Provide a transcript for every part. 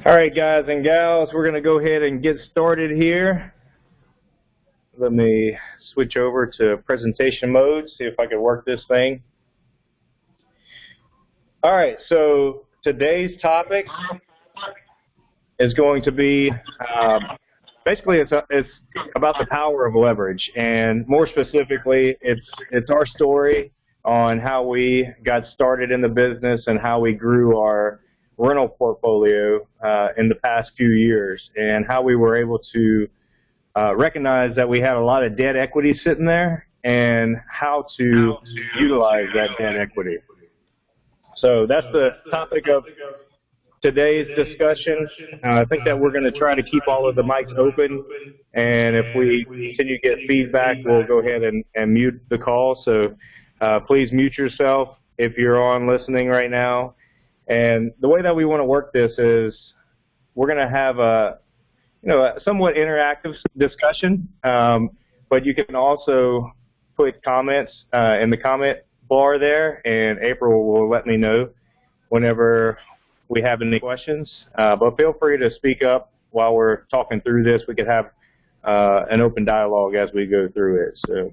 All right, guys and gals, we're going to go ahead and get started here. Let me switch over to presentation mode, see if I can work this thing. All right, so today's topic is going to be, basically it's about the power of leverage, and more specifically, it's our story on how we got started in the business and how we grew our rental portfolio in the past few years, and how we were able to recognize that we had a lot of debt equity sitting there and how to utilize that debt equity. So that's the topic of today's discussion. I think that we're going to try to keep all of the mics open, and if we continue to get feedback, we'll go ahead and mute the call. So please mute yourself if you're on listening right now. And the way that we want to work this is we're going to have a somewhat interactive discussion, but you can also put comments in the comment bar there, and April will let me know whenever we have any questions. But feel free to speak up while we're talking through this. We could have an open dialogue as we go through it. So.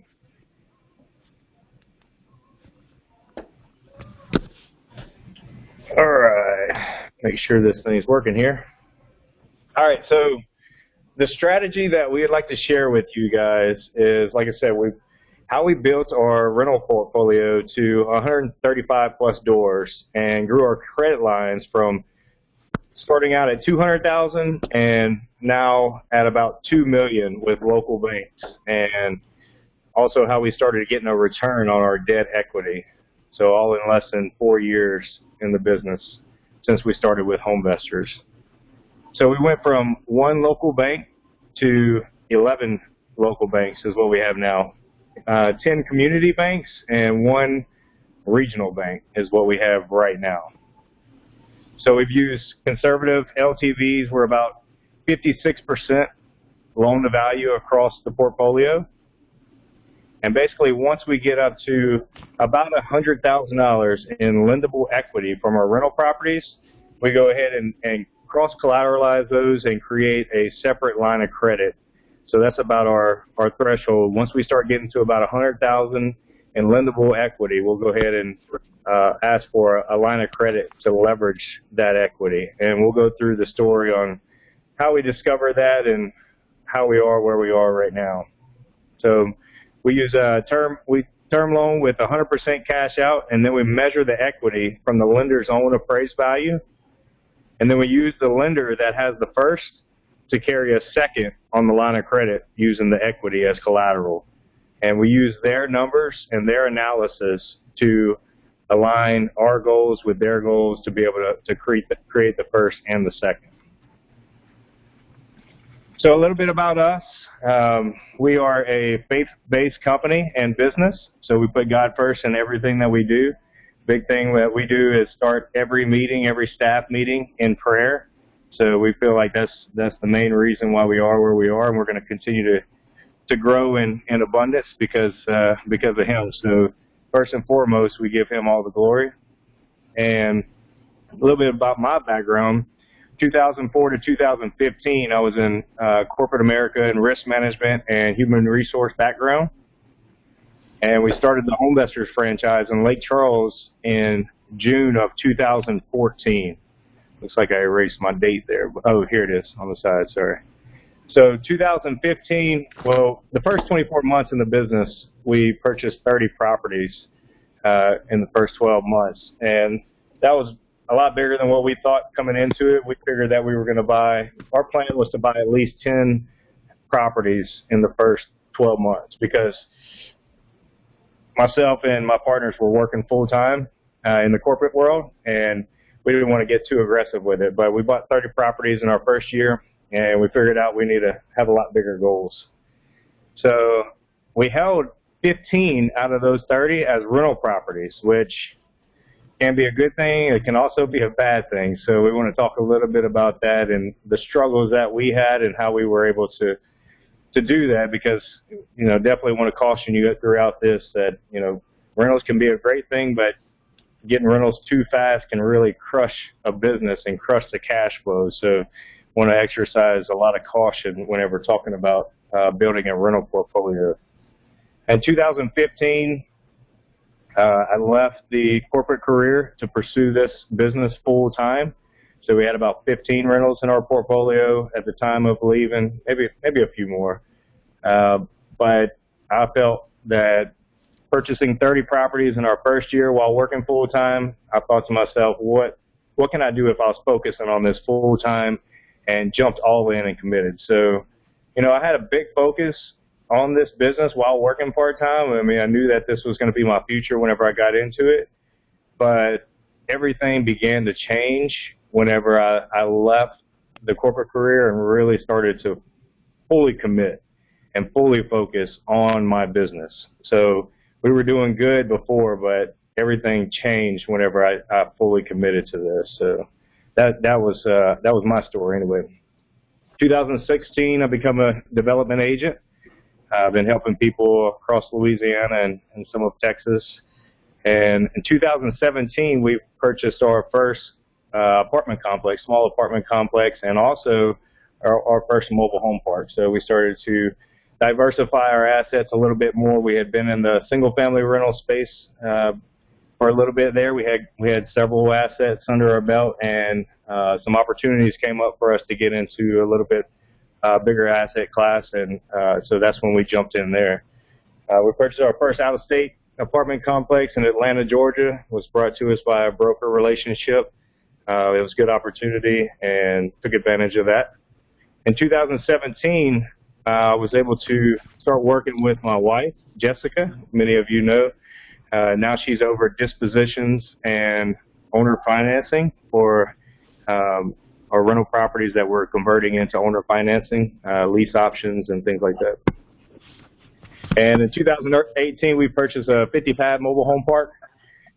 All right, make sure this thing's working here. All right, so the strategy that we'd like to share with you guys is, like I said, how we built our rental portfolio to 135 plus doors and grew our credit lines from starting out at 200,000 and now at about 2 million with local banks, and also how we started getting a return on our debt equity. So all in less than 4 years in the business since we started with Homevestors. So we went from 1 local bank to 11 local banks is what we have now. 10 community banks and 1 regional bank is what we have right now. So we've used conservative LTVs. We're about 56% loan to value across the portfolio. And basically, once we get up to about $100,000 in lendable equity from our rental properties, we go ahead and cross-collateralize those and create a separate line of credit. So that's about our threshold. Once we start getting to about $100,000 in lendable equity, we'll go ahead and ask for a line of credit to leverage that equity. And we'll go through the story on how we discover that and how we are where we are right now. So we use a term loan with 100% cash out, and then we measure the equity from the lender's own appraised value. And then we use the lender that has the first to carry a second on the line of credit using the equity as collateral. And we use their numbers and their analysis to align our goals with their goals to be able to create the first and the second. So a little bit about us. We are a faith-based company and business, so we put God first in everything that we do. Big thing that we do is start every meeting, every staff meeting in prayer. So we feel like that's the main reason why we are where we are, and we're going to continue to grow in abundance because of Him. So first and foremost, we give Him all the glory. And a little bit about my background. 2004 to 2015, I was in corporate America and risk management and human resource background. And we started the Homevestors franchise in Lake Charles in June of 2014. Looks like I erased my date there. Oh, here it is on the side, sorry. So 2015, well, the first 24 months in the business, we purchased 30 properties in the first 12 months. And that was a lot bigger than what we thought coming into it. We figured that we were going to buy, our plan was to buy at least 10 properties in the first 12 months because myself and my partners were working full-time in the corporate world, and we didn't want to get too aggressive with it. But we bought 30 properties in our first year, and we figured out we need to have a lot bigger goals. So we held 15 out of those 30 as rental properties, which can be a good thing. It can also be a bad thing. So we want to talk a little bit about that and the struggles that we had and how we were able to do that, because, definitely want to caution you throughout this that, rentals can be a great thing, but getting rentals too fast can really crush a business and crush the cash flow. So want to exercise a lot of caution whenever talking about building a rental portfolio. In 2015, I left the corporate career to pursue this business full time. So we had about 15 rentals in our portfolio at the time of leaving, maybe a few more. But I felt that purchasing 30 properties in our first year while working full time, I thought to myself, what can I do if I was focusing on this full time, and jumped all in and committed. So, you know, I had a big focus on this business while working part-time. I mean, I knew that this was going to be my future whenever I got into it, but everything began to change whenever I left the corporate career and really started to fully commit and fully focus on my business. So we were doing good before, but everything changed whenever I fully committed to this. So that was my story anyway. 2016, I become a development agent. I've been helping people across Louisiana and some of Texas. And in 2017, we purchased our first apartment complex, small apartment complex, and also our first mobile home park. So we started to diversify our assets a little bit more. We had been in the single-family rental space for a little bit there. We had several assets under our belt, and some opportunities came up for us to get into a little bit bigger asset class, and so that's when we jumped in there. We purchased our first out-of-state apartment complex in Atlanta, Georgia. It was brought to us by a broker relationship. It was a good opportunity and took advantage of that. In 2017, I was able to start working with my wife, Jessica. Many of you know. Now she's over dispositions and owner financing for our rental properties that we're converting into owner financing, lease options, and things like that. And in 2018, we purchased a 50-pad mobile home park.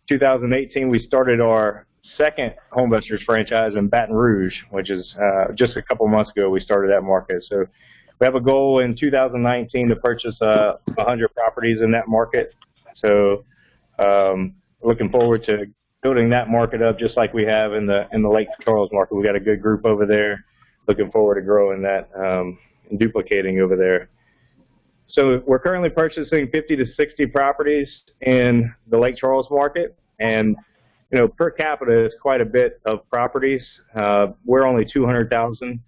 2018, we started our second Homebusters franchise in Baton Rouge, which is just a couple months ago we started that market. So we have a goal in 2019 to purchase 100 properties in that market. So looking forward to building that market up just like we have in the Lake Charles market. We got a good group over there. Looking forward to growing that and duplicating over there. So we're currently purchasing 50 to 60 properties in the Lake Charles market, and you know, per capita is quite a bit of properties. We're only 200,000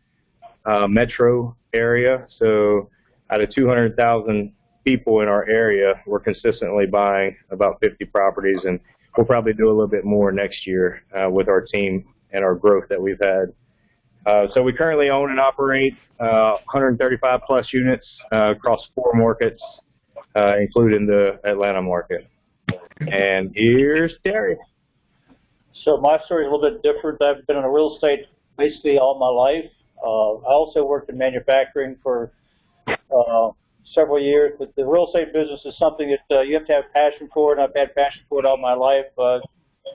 metro area, so out of 200,000 people in our area, we're consistently buying about 50 properties, and we'll probably do a little bit more next year with our team and our growth that we've had. So we currently own and operate 135 plus units across 4 markets, including the Atlanta market. And here's Terry. So my story is a little bit different. I've been in real estate basically all my life. I also worked in manufacturing for several years, but the real estate business is something that you have to have passion for, and I've had passion for it all my life.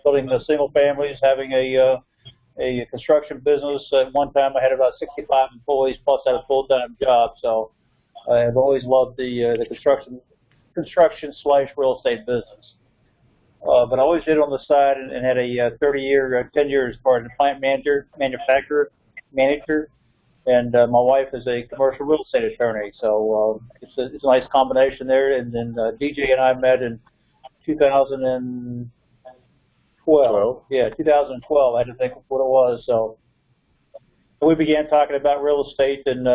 Building the single families, having a construction business. At one time, I had about 65 employees, plus I had a full-time job. So I've always loved the construction / real estate business. But I always did it on the side and had a 10 years as far as a plant manager, and my wife is a commercial real estate attorney. So it's a nice combination there. And then DJ and I met in 2012. Yeah, 2012. I had to think of what it was. So we began talking about real estate, and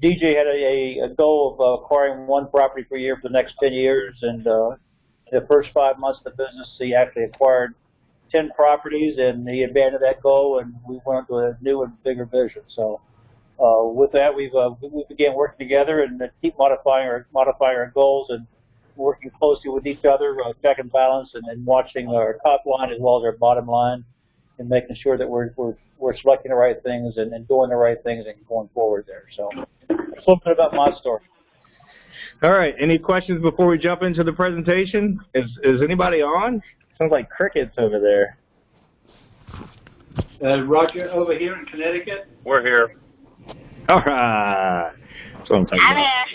DJ had a goal of acquiring 1 property per year for the next 10 years. And the first 5 months of the business, he actually acquired 10 properties, and he abandoned that goal, and we went to a new and bigger vision. So with that, we began working together and keep modifying our goals and working closely with each other, check and balance, and watching our top line as well as our bottom line, and making sure that we're selecting the right things and doing the right things and going forward there. So that's a little bit about my story. All right. Any questions before we jump into the presentation? Is anybody on? Sounds like crickets over there. Roger, over here in Connecticut. We're here. All right. That's what I'm talking about.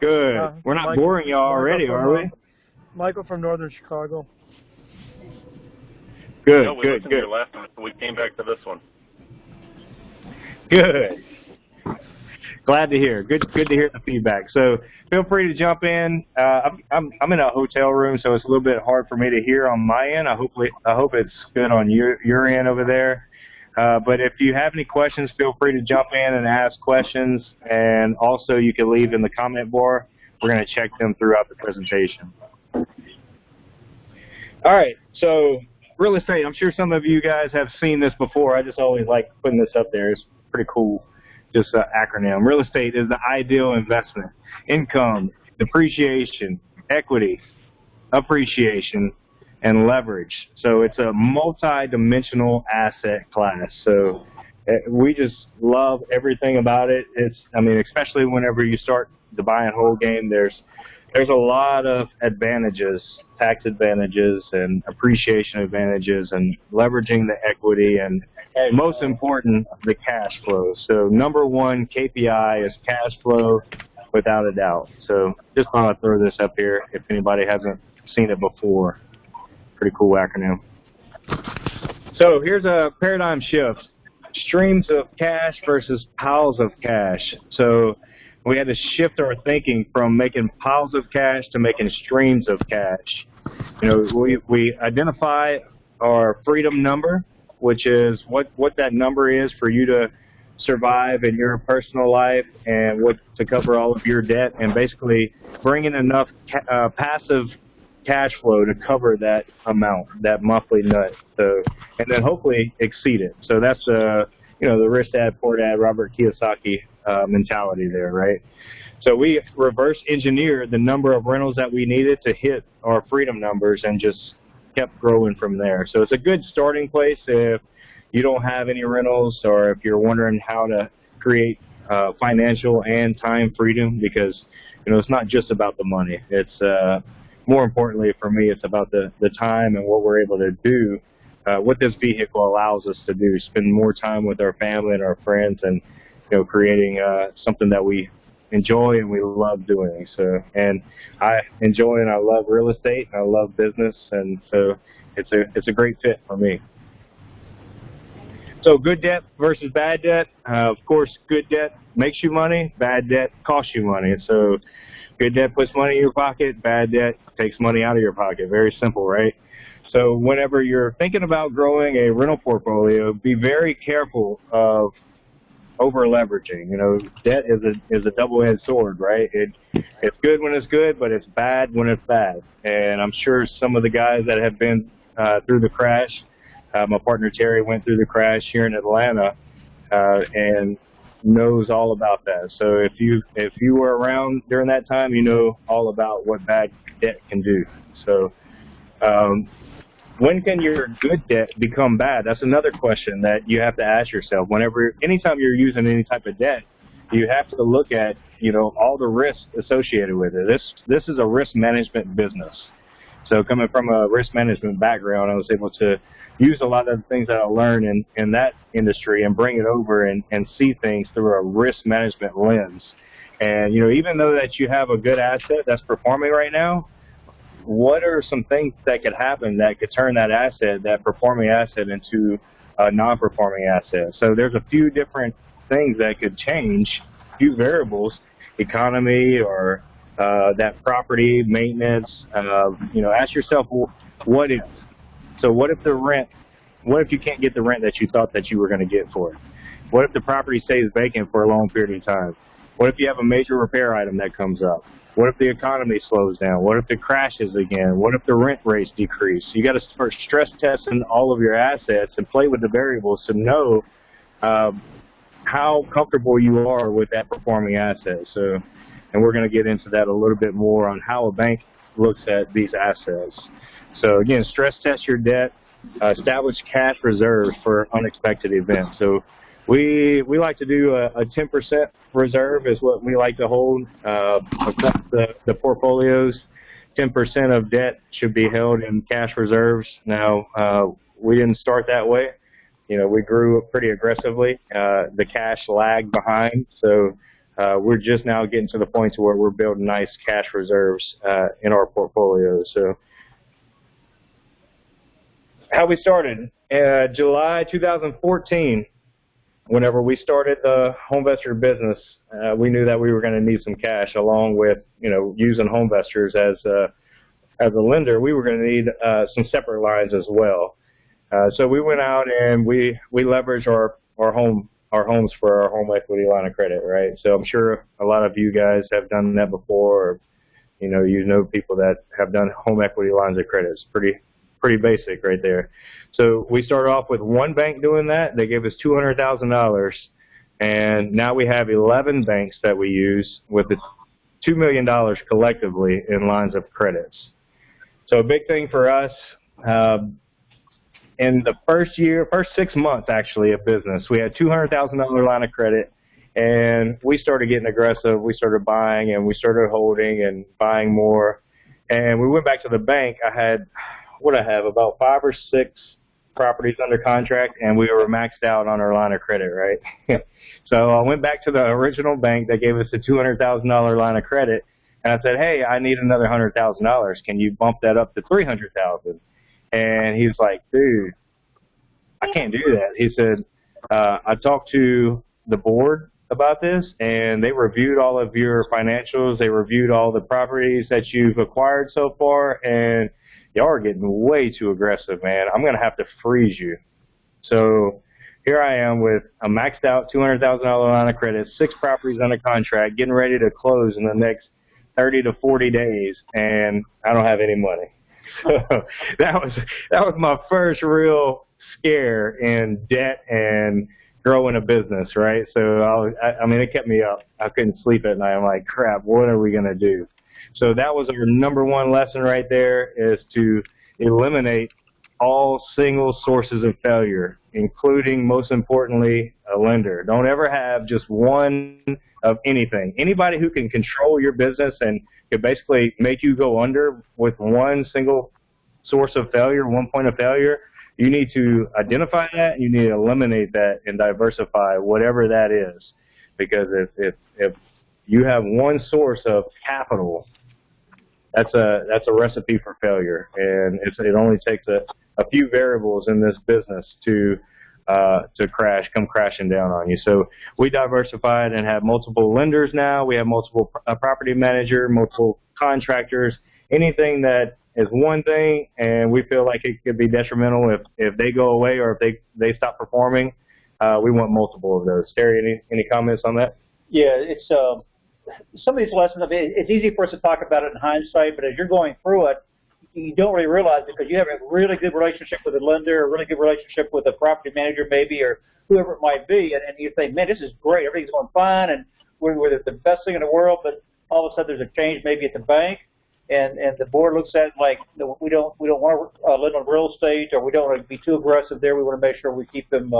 Good. We're not boring y'all already, are we? Michael from Northern Chicago. Good, No, we good, listened to good. your last one, so we came back to this one. Good. Glad to hear. Good to hear the feedback. So feel free to jump in. I'm in a hotel room, so it's a little bit hard for me to hear on my end. I hope it's good on your end over there. But if you have any questions, feel free to jump in and ask questions. And also, you can leave in the comment bar. We're going to check them throughout the presentation. All right. So real estate. I'm sure some of you guys have seen this before. I just always like putting this up there. It's pretty cool. Just an acronym. Real estate is the ideal investment. Income, depreciation, equity, appreciation, and leverage. So it's a multi-dimensional asset class. So we just love everything about it. I mean, especially whenever you start the buy and hold game, there's a lot of advantages, tax advantages and appreciation advantages and leveraging the equity and most important, the cash flow. So number one KPI is cash flow without a doubt. So just want to throw this up here if anybody hasn't seen it before. Pretty cool acronym. So here's a paradigm shift. Streams of cash versus piles of cash. So we had to shift our thinking from making piles of cash to making streams of cash. You know, we identify our freedom number, which is what that number is for you to survive in your personal life and what to cover all of your debt, and basically bringing enough passive cash flow to cover that amount, that monthly nut. So, and then hopefully exceed it. So that's you know, the rich dad, poor dad, Robert Kiyosaki mentality there, right? So we reverse engineered the number of rentals that we needed to hit our freedom numbers and just kept growing from there. So it's a good starting place if you don't have any rentals, or if you're wondering how to create financial and time freedom, because you know, it's not just about the money. It's more importantly for me, it's about the time and what we're able to do. What this vehicle allows us to do, spend more time with our family and our friends, and you know, creating something that we enjoy and we love doing. So, and I enjoy and I love real estate and I love business, and so it's a great fit for me. So good debt versus bad debt. Of course, good debt makes you money, bad debt costs you money. So good debt puts money in your pocket, bad debt takes money out of your pocket. Very simple, right? So whenever you're thinking about growing a rental portfolio, be very careful of over leveraging. You know, debt is a double-edged sword, right? It's good when it's good, but it's bad when it's bad. And I'm sure some of the guys that have been through the crash, my partner Terry went through the crash here in Atlanta and knows all about that. So if you were around during that time, you know all about what bad debt can do. So when can your good debt become bad? That's another question that you have to ask yourself. Anytime you're using any type of debt, you have to look at, you know, all the risks associated with it. This is a risk management business. So coming from a risk management background, I was able to use a lot of the things that I learned in that industry and bring it over and see things through a risk management lens. And, you know, even though that you have a good asset that's performing right now, what are some things that could happen that could turn that asset, that performing asset, into a non-performing asset? So there's a few different things that could change, a few variables, economy or that property, maintenance. You know, ask yourself, what if? So what if you can't get the rent that you thought that you were going to get for it? What if the property stays vacant for a long period of time? What if you have a major repair item that comes up? What if the economy slows down? What if it crashes again? What if the rent rates decrease? You got to start stress testing all of your assets and play with the variables to know how comfortable you are with that performing asset. So, and we're going to get into that a little bit more on how a bank looks at these assets. So again, stress test your debt, establish cash reserves for unexpected events. So we like to do a 10% reserve is what we like to hold across the portfolios. 10% of debt should be held in cash reserves. Now, we didn't start that way. You know, we grew pretty aggressively. The cash lagged behind, so we're just now getting to the point to where we're building nice cash reserves in our portfolio. So how we started. July 2014, whenever we started the HomeVestor business, we knew that we were going to need some cash along with, using HomeVestors as a lender. We were going to need some separate lines as well. So we went out and we leveraged our homes for our home equity line of credit, right? So I'm sure a lot of you guys have done that before, or, you know people that have done home equity lines of credit. It's pretty basic right there. So we started off with one bank doing that. They gave us $200,000, and now we have 11 banks that we use with the $2 million collectively in lines of credits. So a big thing for us, in the first 6 months actually of business, we had $200,000 line of credit, and we started getting aggressive. We started buying, and we started holding and buying more. And we went back to the bank. I had, about 5 or 6 properties under contract, and we were maxed out on our line of credit, right? So I went back to the original bank that gave us the $200,000 line of credit, and I said, hey, I need another $100,000. Can you bump that up to $300,000? And he was like, dude, I can't do that. He said, I talked to the board about this, and they reviewed all of your financials. They reviewed all the properties that you've acquired so far, and y'all are getting way too aggressive, man. I'm going to have to freeze you. So here I am with a maxed out $200,000 line of credit, 6 properties under contract, getting ready to close in the next 30 to 40 days, and I don't have any money. So that was my first real scare in debt and growing a business, right? So I mean, it kept me up. I couldn't sleep at night. I'm like, crap, what are we going to do? So that was our number one lesson right there, is to eliminate all single sources of failure, including, most importantly, a lender. Don't ever have just one of anything. Anybody who can control your business and could basically make you go under with one single source of failure, one point of failure, you need to identify that, and you need to eliminate that and diversify whatever that is. Because if you have one source of capital, that's a recipe for failure, and it only takes a few variables in this business to come crashing down on you. So we diversified and have multiple lenders now. We have multiple property manager, multiple contractors. Anything that is one thing, and we feel like it could be detrimental if they go away or if they stop performing, we want multiple of those. Terry, any comments on that? Yeah, it's some of these lessons. I mean, it's easy for us to talk about it in hindsight, but as you're going through it, you don't really realize it because you have a really good relationship with a lender, a really good relationship with a property manager maybe, or whoever it might be, and you think, man, this is great, everything's going fine, and we're the best thing in the world, but all of a sudden there's a change maybe at the bank, and the board looks at it like, no, we don't want to lend on real estate, or we don't want to be too aggressive there. We want to make sure we keep them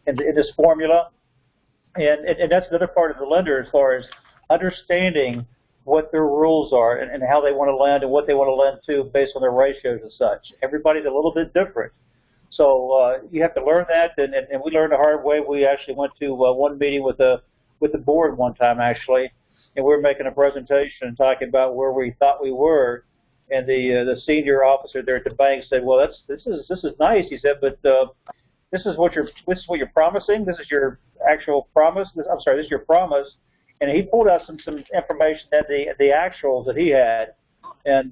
in this formula. And that's another part of the lender as far as understanding what their rules are and how they want to lend and what they want to lend to based on their ratios and such. Everybody's a little bit different. So you have to learn that, and we learned the hard way. We actually went to one meeting with the board one time, actually, and we were making a presentation and talking about where we thought we were, and the senior officer there at the bank said, well, this is nice, he said, but this is what you're promising. This is your actual promise. This is your promise. And he pulled out some information that the actuals that he had, and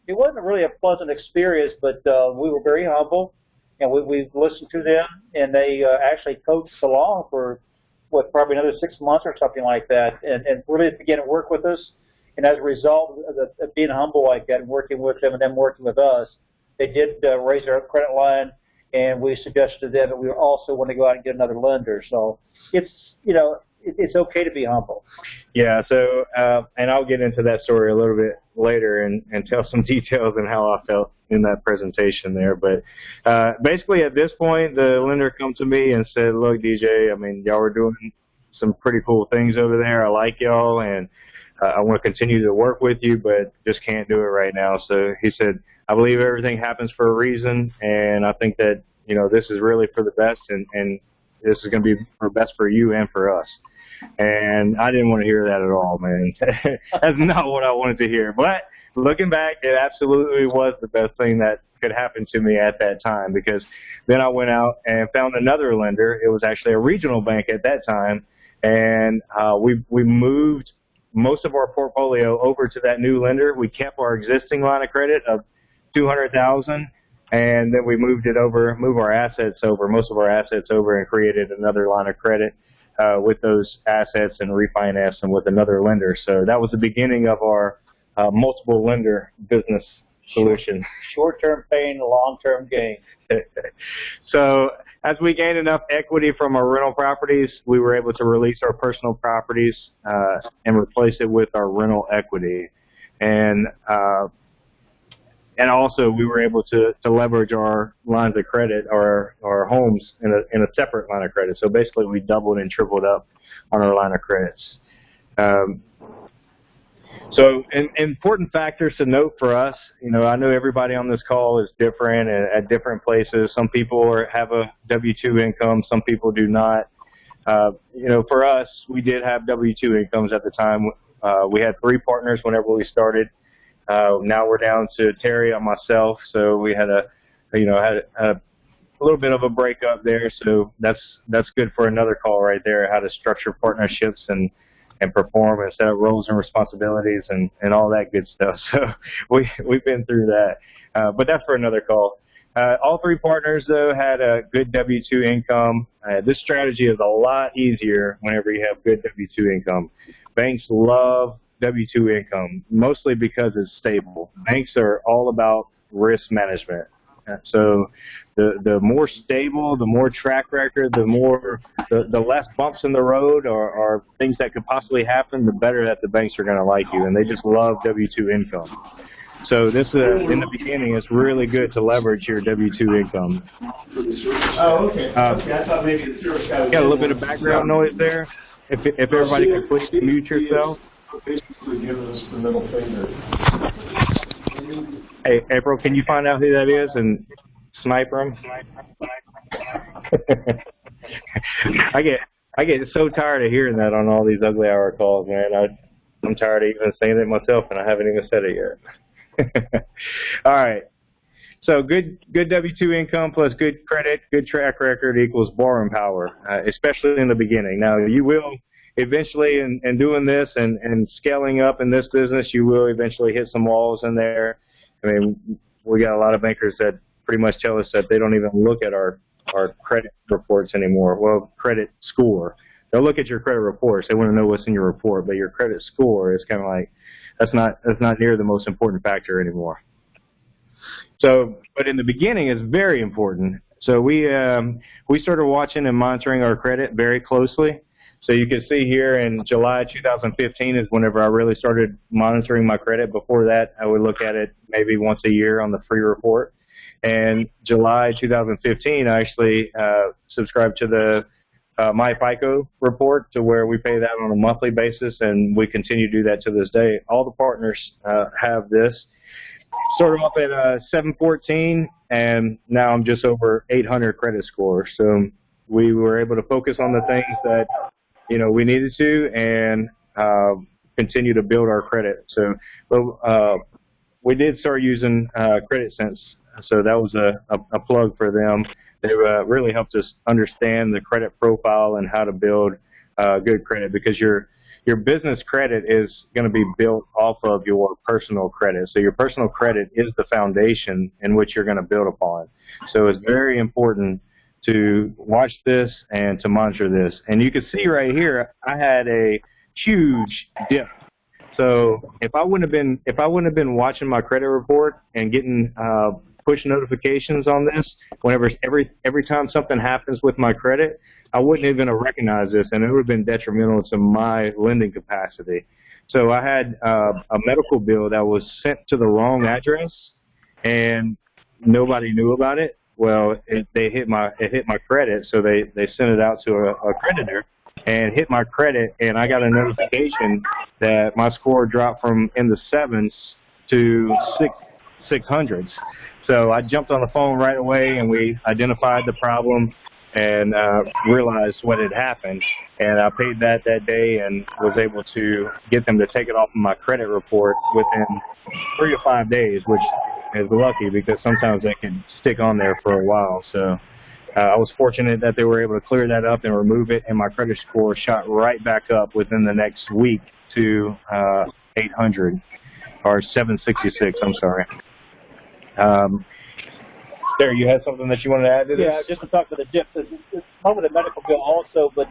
it wasn't really a pleasant experience. But we were very humble, and we listened to them, and they actually coached us along for probably another 6 months or something like that, and really began to work with us. And as a result of being humble like that and working with them and them working with us, they did raise our credit line. And we suggested to them that we also want to go out and get another lender. So it's okay to be humble. Yeah. So and I'll get into that story a little bit later and tell some details on how I felt in that presentation there. But basically at this point, the lender come to me and said, "Look, DJ, I mean, y'all are doing some pretty cool things over there. I like y'all, and I want to continue to work with you, but just can't do it right now." So he said, I believe everything happens for a reason, and I think that, this is really for the best, and this is going to be for best for you and for us. And I didn't want to hear that at all, man. That's not what I wanted to hear. But looking back, it absolutely was the best thing that could happen to me at that time, because then I went out and found another lender. It was actually a regional bank at that time, and we moved most of our portfolio over to that new lender. We kept our existing line of credit of $200,000, and then we moved our assets over, most of our assets over, and created another line of credit with those assets and refinanced them with another lender. So that was the beginning of our multiple lender business solution. Short-term pain, long-term gain. So as we gained enough equity from our rental properties, we were able to release our personal properties and replace it with our rental equity. And also we were able to leverage our lines of credit, our homes in a separate line of credit. So basically we doubled and tripled up on our line of credits. So important factors to note for us, I know everybody on this call is different and at different places. Some people have a W-2 income, some people do not. For us, we did have W-2 incomes at the time. We had 3 partners whenever we started. Now we're down to Terry and myself, so we had a little bit of a breakup there. So that's good for another call right there, how to structure partnerships and perform and set up roles and responsibilities and all that good stuff. So we've been through that, but that's for another call. All 3 partners, though, had a good W-2 income. This strategy is a lot easier whenever you have good W-2 income. Banks love W-2 income, mostly because it's stable. Banks are all about risk management. So the more stable, the more track record, the less bumps in the road or things that could possibly happen, the better that the banks are going to like you. And they just love W-2 income. So this in the beginning, it's really good to leverage your W-2 income. Oh, okay. I thought maybe the service guy was got a little bit of background noise there. If everybody could please mute yourself. Basically giving us the middle finger. Hey, April, can you find out who that is and sniper him? I get so tired of hearing that on all these ugly hour calls, man. I'm tired of even saying it myself, and I haven't even said it yet. All right. So good W-2 income plus good credit, good track record equals borrowing power, especially in the beginning. Now, you will eventually, in doing this and scaling up in this business, you will eventually hit some walls in there. I mean, we got a lot of bankers that pretty much tell us that they don't even look at our credit reports anymore. Well, credit score. They'll look at your credit reports. They want to know what's in your report, but your credit score is kind of like, that's not near the most important factor anymore. So, but in the beginning, it's very important. So we started watching and monitoring our credit very closely. So you can see here in July 2015 is whenever I really started monitoring my credit. Before that, I would look at it maybe once a year on the free report. And July 2015, I actually subscribed to the MyFICO report, to where we pay that on a monthly basis, and we continue to do that to this day. All the partners have this. Started off at 714, and now I'm just over 800 credit score. So we were able to focus on the things that we needed to, and continue to build our credit. So we did start using Credit Sense. So that was a plug for them. They really helped us understand the credit profile and how to build good credit, because your business credit is going to be built off of your personal credit. So your personal credit is the foundation in which you're going to build upon. So it's very important to watch this and to monitor this. And you can see right here, I had a huge dip. So if I wouldn't have been watching my credit report and getting push notifications on this, whenever every time something happens with my credit, I wouldn't even have recognized this, and it would have been detrimental to my lending capacity. So I had a medical bill that was sent to the wrong address, and nobody knew about it. Well, it hit my credit, so they sent it out to a creditor, and hit my credit, and I got a notification that my score dropped from in the 7s to 600s. So I jumped on the phone right away, and we identified the problem and realized what had happened. And I paid that day and was able to get them to take it off of my credit report within 3 to 5 days, which is lucky because sometimes they can stick on there for a while. So I was fortunate that they were able to clear that up and remove it, and my credit score shot right back up within the next week to 800 or 766. I'm sorry. There, you had something that you wanted to add to this? Yeah, just to talk about the dip. It's part of the medical bill also, but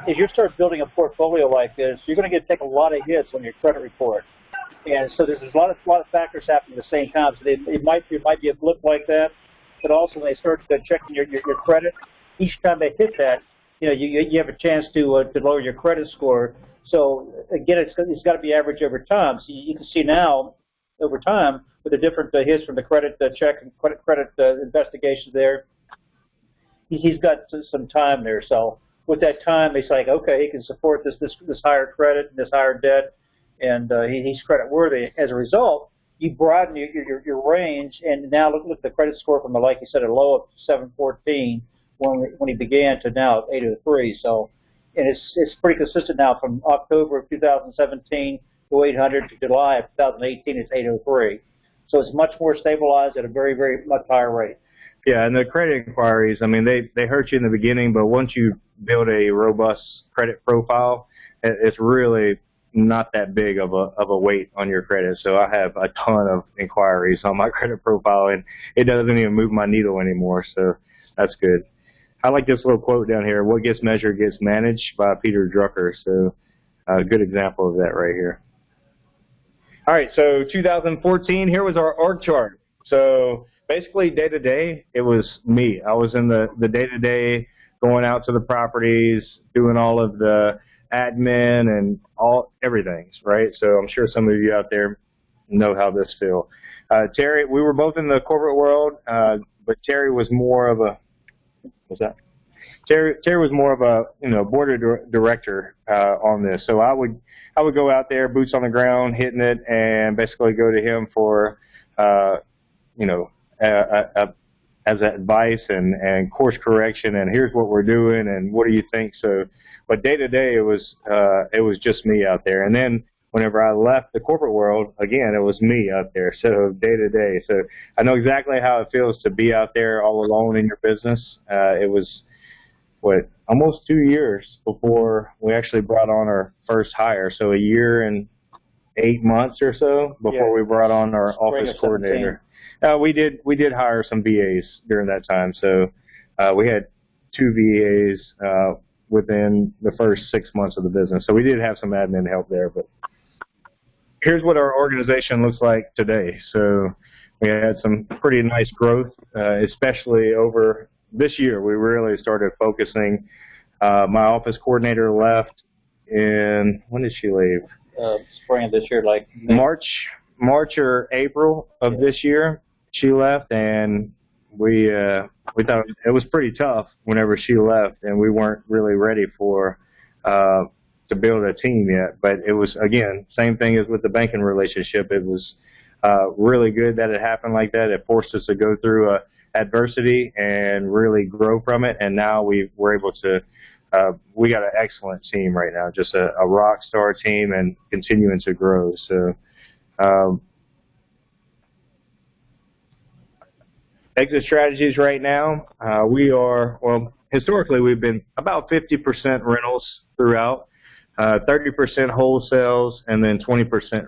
as you start building a portfolio like this, you're going to take a lot of hits on your credit report. And so there's a lot of factors happening at the same time. So it might be a blip like that, but also when they start checking your credit, each time they hit that, you have a chance to lower your credit score. So again, it's got to be average over time. So you can see now over time with the different hits from the credit check and credit investigations there, he's got some time there. So with that time, it's like, okay, he can support this higher credit and this higher debt, and he's credit worthy. As a result, you broaden your range, and now look at the credit score from, like you said, a low of 714 when he began to now 803. So, and it's pretty consistent now from October of 2017 to 800 to July of 2018. It's 803. So it's much more stabilized at a very, very much higher rate. Yeah, and the credit inquiries, I mean, they hurt you in the beginning, but once you build a robust credit profile, it's really not that big of a weight on your credit. So I have a ton of inquiries on my credit profile, and it doesn't even move my needle anymore. So that's good. I like this little quote down here: "What gets measured gets managed," by Peter Drucker. So a good example of that right here. All right, so 2014, here was our org chart. So basically, day to day, it was me. I was in the day to day, going out to the properties, doing all of the admin and everything, right? So I'm sure some of you out there know how this feels. Terry, we were both in the corporate world, but Terry was more of a Terry was more of a board of director on this. So I would go out there, boots on the ground, hitting it, and basically go to him for as advice and course correction, and here's what we're doing, and what do you think? So, but day to day, it was just me out there. And then whenever I left the corporate world, again, it was me out there. So day to day. So I know exactly how it feels to be out there all alone in your business. It was almost 2 years before we actually brought on our first hire. So a year and 8 months or so before we brought on our office coordinator. We did hire some VAs during that time. So we had 2 VAs within the first 6 months of the business. So we did have some admin help there. But here's what our organization looks like today. So we had some pretty nice growth, especially over this year. We really started focusing. My office coordinator left when did she leave? Spring of this year, like March or April of this year, she left, and we thought it was pretty tough whenever she left, and we weren't really ready to build a team yet. But it was, again, same thing as with the banking relationship. It was really good that it happened like that. It forced us to go through adversity and really grow from it, and now we're able to. We got an excellent team right now, just a rock star team, and continuing to grow. So exit strategies right now, historically we've been about 50% rentals throughout, 30% wholesales, and then 20%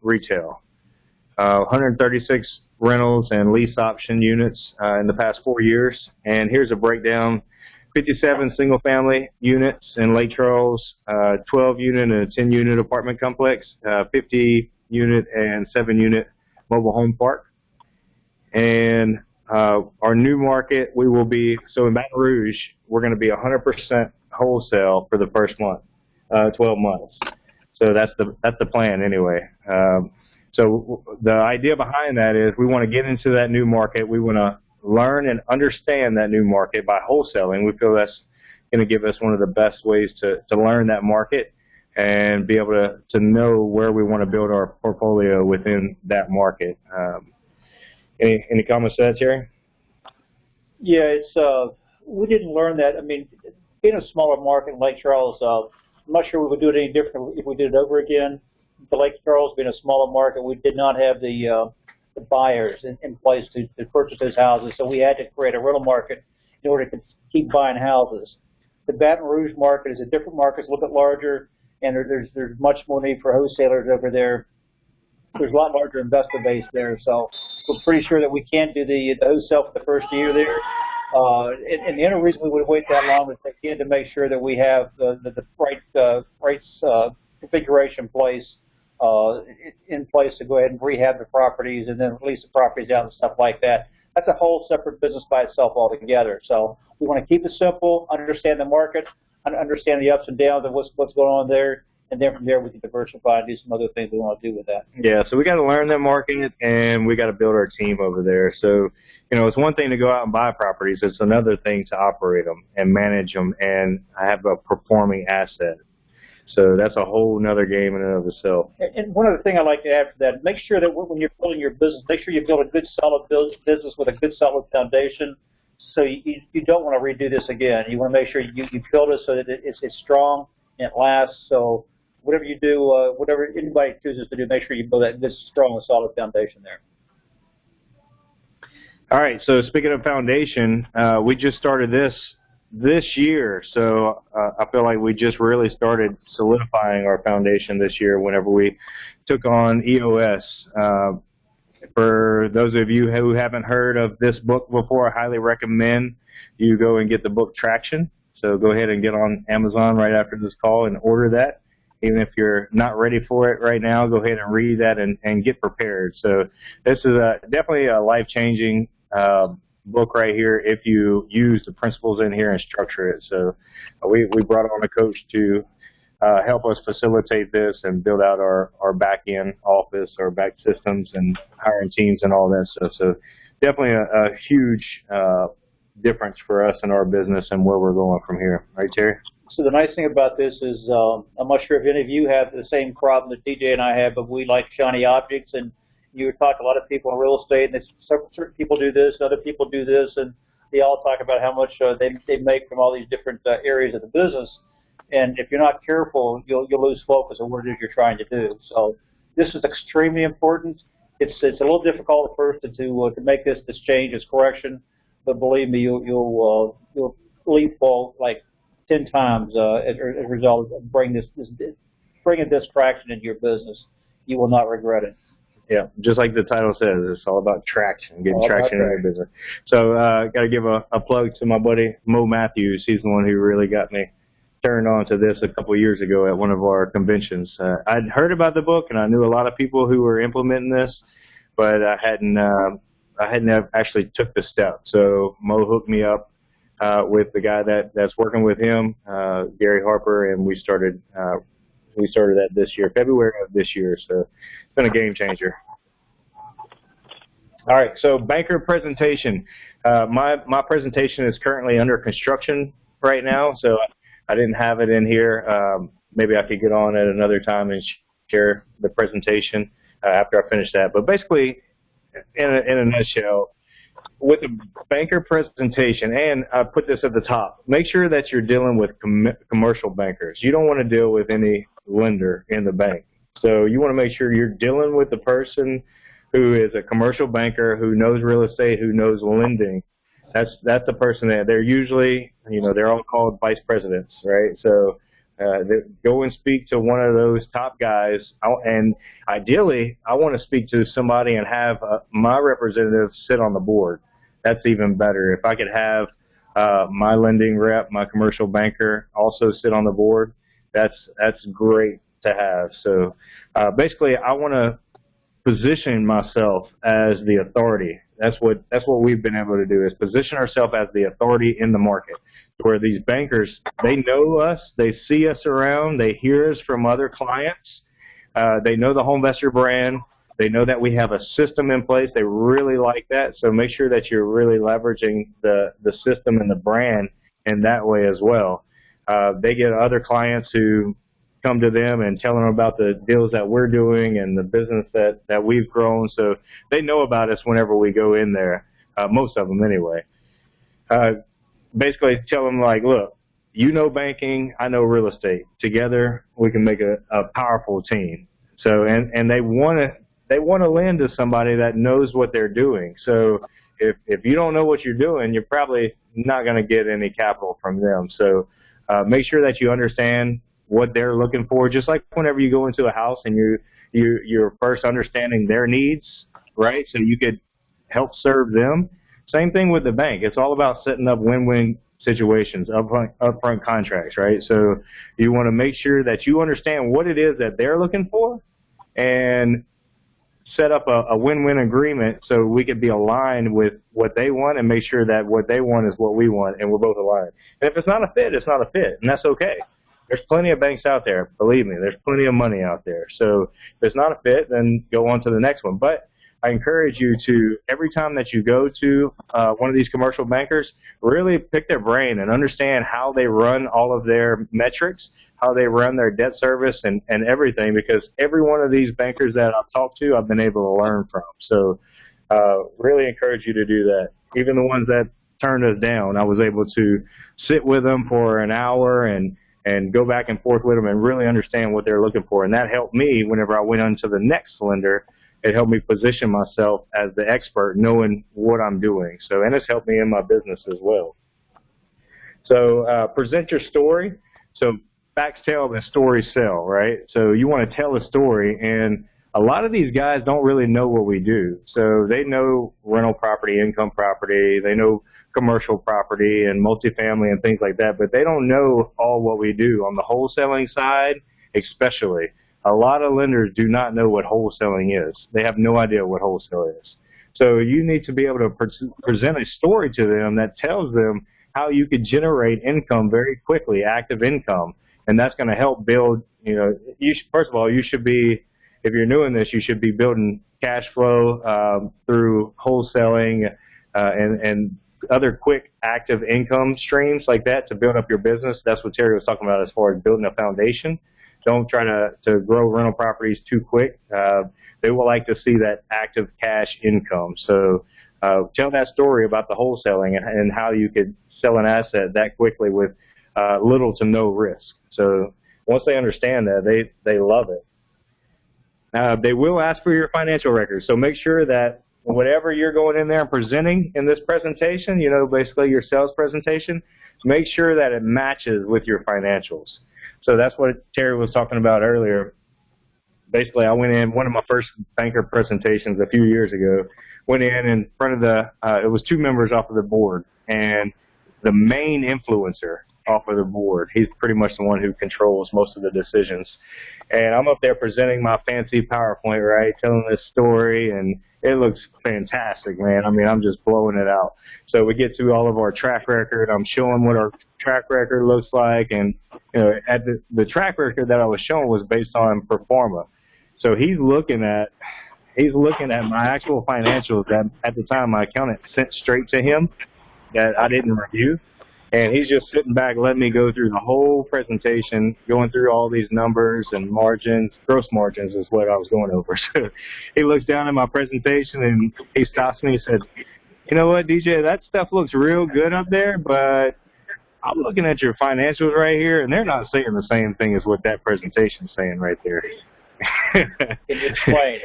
retail. 136 rentals and lease option units in the past 4 years. And here's a breakdown: 57 single-family units in Lake Charles, 12-unit and a 10-unit apartment complex, 50-unit and 7-unit mobile home park. And our new market, so in Baton Rouge, we're going to be 100% wholesale for the first month, 12 months. So that's the plan anyway. So the idea behind that is we want to get into that new market. We want to learn and understand that new market by wholesaling. We feel that's going to give us one of the best ways to learn that market and be able to know where we want to build our portfolio within that market. Any comments to that, Jerry? Yeah, we didn't learn that. I mean, being a smaller market in Lake Charles, I'm not sure we would do it any different if we did it over again. The Lake Charles being a smaller market, we did not have the the buyers in place to purchase those houses. So we had to create a rental market in order to keep buying houses. The Baton Rouge market is a different market, it's a little bit larger, and there's much more need for wholesalers over there. There's a lot larger investor base there, so we're pretty sure that we can't do the wholesale for the first year there. And the only reason we would wait that long is again to make sure that we have the right configuration in place to go ahead and rehab the properties and then release the properties out and stuff like that. That's a whole separate business by itself altogether. So we want to keep it simple, understand the market, understand the ups and downs of what's going on there, and then from there we can diversify and do some other things we want to do with that. Yeah, so we got to learn that market, and we got to build our team over there. So, you know, it's one thing to go out and buy properties. It's another thing to operate them and manage them and have a performing asset. So that's a whole nother game in and of itself. And one other thing I'd like to add for that, make sure that when you're building your business, make sure you build a good, solid business with a good, solid foundation. So you don't want to redo this again. You want to make sure you build it so that it's strong and it lasts. So whatever you do, whatever anybody chooses to do, make sure you build that good, strong, and solid foundation there. All right, so speaking of foundation, we just started this year, so I feel like we just really started solidifying our foundation this year whenever we took on EOS. For those of you who haven't heard of this book before, I highly recommend you go and get the book Traction. So go ahead and get on Amazon right after this call and order that. Even if you're not ready for it right now, go ahead and read that and get prepared. So this is definitely a life-changing book right here if you use the principles in here and structure it. So we brought on a coach to help us facilitate this and build out our back-end office, our back systems, and hiring teams and all that stuff. So definitely a huge difference for us in our business and where we're going from here. Right, Terry? So the nice thing about this is I'm not sure if any of you have the same problem that DJ and I have, but we like shiny objects. And you talk to a lot of people in real estate, and certain people do this, other people do this, and they all talk about how much they make from all these different areas of the business. And if you're not careful, you'll lose focus on what it is you're trying to do. So this is extremely important. It's a little difficult at first to make this change, this correction, but believe me, you'll leapfrog like 10 times as a result of bringing this traction into your business. You will not regret it. Yeah, just like the title says, it's all about traction, getting traction in your business. So got to give a plug to my buddy Mo Matthews. He's the one who really got me turned on to this a couple of years ago at one of our conventions. I'd heard about the book, and I knew a lot of people who were implementing this, but I hadn't actually took the step. So Mo hooked me up with the guy that's working with him, Gary Harper, and we started that this year, February of this year. So it's been a game changer. All right, so banker presentation. My presentation is currently under construction right now, so I didn't have it in here. Maybe I could get on at another time and share the presentation after I finish that. But basically, in a nutshell, with a banker presentation, and I put this at the top, make sure that you're dealing with commercial bankers. You don't want to deal with any lender in the bank. So you want to make sure you're dealing with the person who is a commercial banker, who knows real estate, who knows lending. That's the person that they're usually, they're all called vice presidents, right? So go and speak to one of those top guys, and ideally, I want to speak to somebody and have my representative sit on the board. That's even better. If I could have my lending rep, my commercial banker, also sit on the board, that's great to have. So basically, I want to position myself as the authority. That's what we've been able to do, is position ourselves as the authority in the market, where these bankers, they know us, they see us around, they hear us from other clients, they know the HomeVestor brand, they know that we have a system in place, they really like that. So make sure that you're really leveraging the system and the brand in that way as well. They get other clients who come to them and tell them about the deals that we're doing and the business that we've grown. So they know about us whenever we go in there, most of them anyway. Basically tell them, like, look, you know banking, I know real estate. Together we can make a powerful team. So and they want to they want to lend to somebody that knows what they're doing. So if you don't know what you're doing, you're probably not going to get any capital from them. So make sure that you understand what they're looking for. Just like whenever you go into a house and you're first understanding their needs, right? So you could help serve them. Same thing with the bank. It's all about setting up win-win situations, upfront contracts, right? So you want to make sure that you understand what it is that they're looking for and set up a win-win agreement so we can be aligned with what they want and make sure that what they want is what we want and we're both aligned. And if it's not a fit, it's not a fit, and that's okay. There's plenty of banks out there. Believe me, there's plenty of money out there. So if it's not a fit, then go on to the next one. But I encourage you to, every time that you go to one of these commercial bankers, really pick their brain and understand how they run all of their metrics, how they run their debt service and everything, because every one of these bankers that I've talked to, I've been able to learn from. So really encourage you to do that. Even the ones that turned us down, I was able to sit with them for an hour and go back and forth with them and really understand what they're looking for. And that helped me whenever I went on to the next lender. It helped me position myself as the expert, knowing what I'm doing. So, and it's helped me in my business as well. So present your story. So facts tell and stories sell, right? So you want to tell a story, and a lot of these guys don't really know what we do. So they know rental property, income property, they know commercial property and multifamily and things like that, but they don't know all what we do. On the wholesaling side, especially, a lot of lenders do not know what wholesaling is. They have no idea what wholesale is. So you need to be able to present a story to them that tells them how you could generate income very quickly, active income, and that's going to help build, first of all, you should be, if you're doing this, you should be building cash flow through wholesaling and other quick active income streams like that to build up your business. That's what Terry was talking about as far as building a foundation. Don't try to grow rental properties too quick. They will like to see that active cash income. So tell that story about the wholesaling and how you could sell an asset that quickly with little to no risk. So once they understand that, they love it. They will ask for your financial records. So make sure that whatever you're going in there and presenting in this presentation, basically your sales presentation, make sure that it matches with your financials. So that's what Terry was talking about earlier. Basically, I went in, one of my first banker presentations a few years ago, went in front of it was 2 members off of the board, and the main influencer off of the board, he's pretty much the one who controls most of the decisions. And I'm up there presenting my fancy PowerPoint, right, telling this story, and it looks fantastic, man. I mean, I'm just blowing it out. So we get to all of our track record. I'm showing what our track record looks like, and at the track record that I was showing was based on performa. So he's looking at my actual financials that at the time my accountant sent straight to him that I didn't review. And he's just sitting back, letting me go through the whole presentation, going through all these numbers and margins. Gross margins is what I was going over. So he looks down at my presentation and he stops me and said, "You know what, DJ, that stuff looks real good up there, but I'm looking at your financials right here, and they're not saying the same thing as what that presentation's saying right there." Can you explain?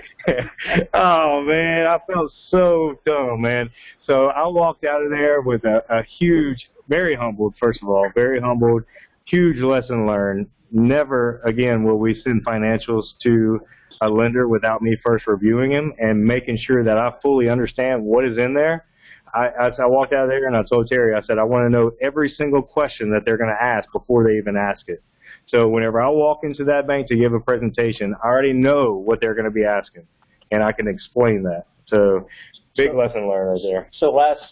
Oh, man, I felt so dumb, man. So I walked out of there with a huge, very humbled, first of all, very humbled, huge lesson learned. Never again will we send financials to a lender without me first reviewing them and making sure that I fully understand what is in there. I walked out of there and I told Terry, I said, I want to know every single question that they're going to ask before they even ask it. So whenever I walk into that bank to give a presentation, I already know what they're going to be asking, and I can explain that. So big lesson learned right there. So last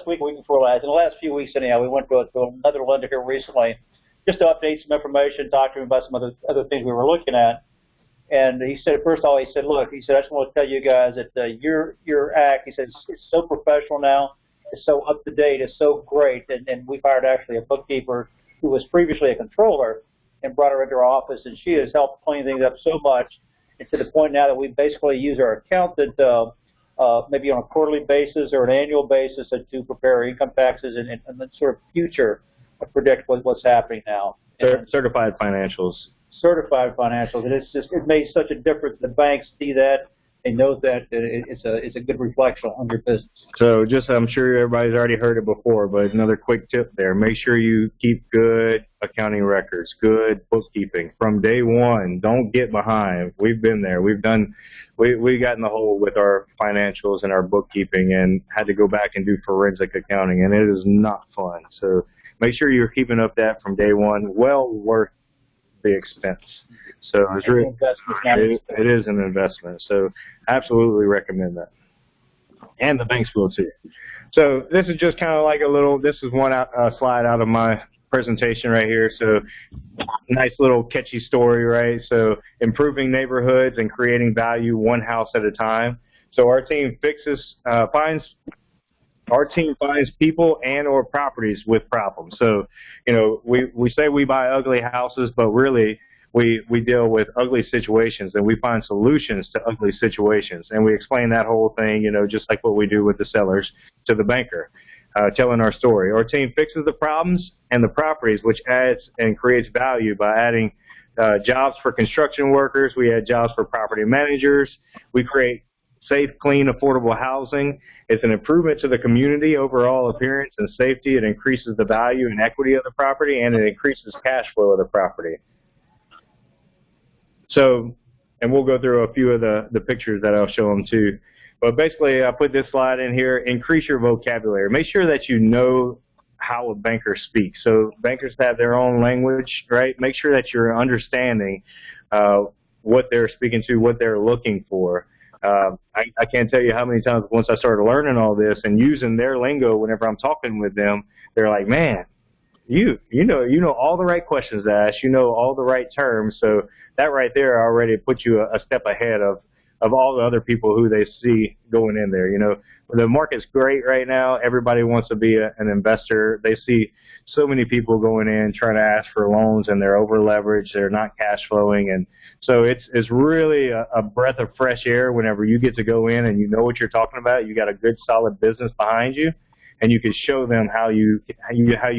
week before last, in the last few weeks anyhow, we went to another lender here recently just to update some information, talk to him about some other things we were looking at. And he said, first of all, he said, look, he said, I just want to tell you guys that your act, he said, it's so professional now, it's so up to date, it's so great. And we've hired actually a bookkeeper who was previously a controller and brought her into our office, and she has helped clean things up so much, and to the point now that we basically use our accountant maybe on a quarterly basis or an annual basis to prepare our income taxes and then sort of future predict what's happening now. Certified financials. Certified financials, and it made such a difference. The banks see that, they know that it's a good reflection on your business. So just, I'm sure everybody's already heard it before, but another quick tip there. Make sure you keep good accounting records, good bookkeeping from day one. Don't get behind. We've been there. We got in the hole with our financials and our bookkeeping and had to go back and do forensic accounting, and it is not fun. So make sure you're keeping up that from day one. Well worth the expense. So it's really, it is an investment. So absolutely recommend that. And the banks will too. So this is just kind of like this is one slide out of my presentation right here. So nice little catchy story, right? So improving neighborhoods and creating value one house at a time. So our team finds people and or properties with problems. So, we say we buy ugly houses, but really we deal with ugly situations, and we find solutions to ugly situations. And we explain that whole thing, just like what we do with the sellers to the banker, telling our story. Our team fixes the problems and the properties, which adds and creates value by adding jobs for construction workers. We add jobs for property managers. We create safe, clean, affordable housing. It's an improvement to the community overall appearance and safety. It increases the value and equity of the property, and it increases cash flow of the property. So, and we'll go through a few of the pictures that I'll show them too. But basically, I put this slide in here. Increase your vocabulary. Make sure that you know how a banker speaks. So bankers have their own language, right? Make sure that you're understanding what they're speaking to, what they're looking for. I can't tell you how many times once I started learning all this and using their lingo whenever I'm talking with them, they're like, man, you know all the right questions to ask, you know all the right terms. So that right there already puts you a step ahead of all the other people who they see going in there. The market's great right now. Everybody wants to be an investor. They see so many people going in trying to ask for loans, and they're over leveraged. They're not cash flowing, and so it's really a breath of fresh air whenever you get to go in and you know what you're talking about. You got a good solid business behind you, and you can show them how you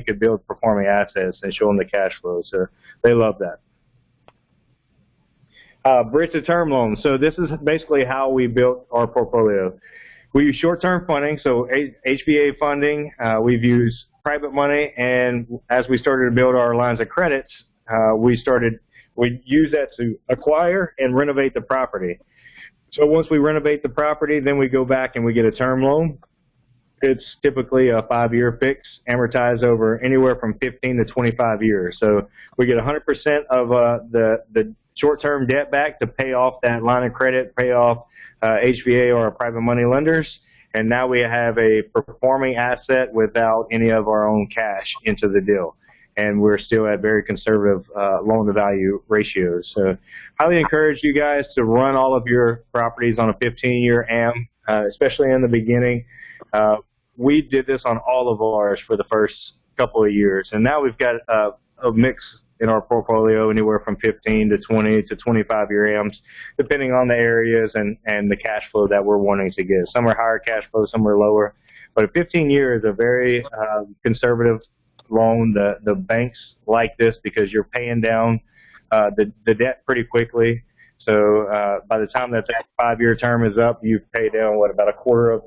could build performing assets and show them the cash flow. So they love that. Bridge to term loans. So this is basically how we built our portfolio. We use short-term funding, so HBA funding. We've used private money, and as we started to build our lines of credits, we use that to acquire and renovate the property. So once we renovate the property, then we go back and we get a term loan. It's typically a 5-year fix, amortized over anywhere from 15 to 25 years. So we get 100% of the short-term debt back to pay off that line of credit, pay off HVA or private money lenders, and now we have a performing asset without any of our own cash into the deal. And we're still at very conservative loan-to-value ratios. So highly encourage you guys to run all of your properties on a 15-year AM, especially in the beginning. We did this on all of ours for the first couple of years, and now we've got a mix in our portfolio anywhere from 15 to 20 to 25-year AMs, depending on the areas and the cash flow that we're wanting to get. Some are higher cash flow, some are lower. But a 15-year is a very conservative loan. The banks like this because you're paying down the debt pretty quickly. So by the time that 5-year term is up, you've paid down about a quarter of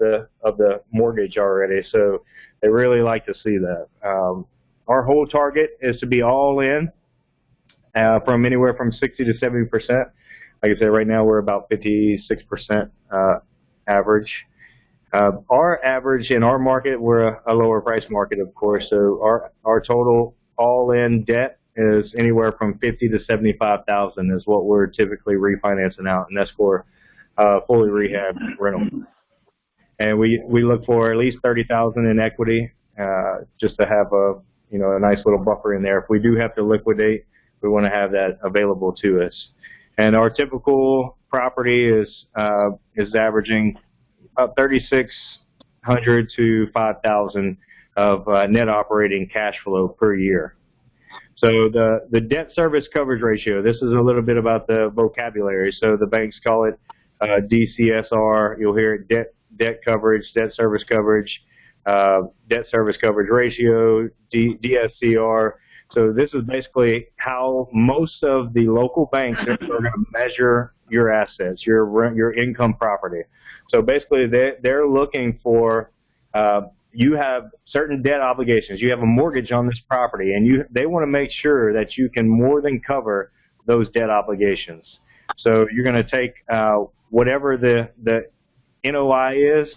the mortgage already. So they really like to see that. Our whole target is to be all in from anywhere from 60 to 70%. Like I said, right now we're about 56% average. Our average in our market, we're a lower price market, of course. So our total all-in debt is anywhere from 50 to 75,000 is what we're typically refinancing out, and that's for fully rehab rental. And we look for at least 30,000 in equity, just to have a nice little buffer in there. If we do have to liquidate, we want to have that available to us. And our typical property is averaging about 3,600 to 5,000 of net operating cash flow per year. So the debt service coverage ratio, this is a little bit about the vocabulary. So the banks call it DCSR. You'll hear it debt coverage, debt service coverage, debt service coverage ratio, DSCR. So this is basically how most of the local banks are going to measure your assets, your income property. So basically, they're looking for you have certain debt obligations. You have a mortgage on this property, and they want to make sure that you can more than cover those debt obligations. So you're going to take whatever the NOI is,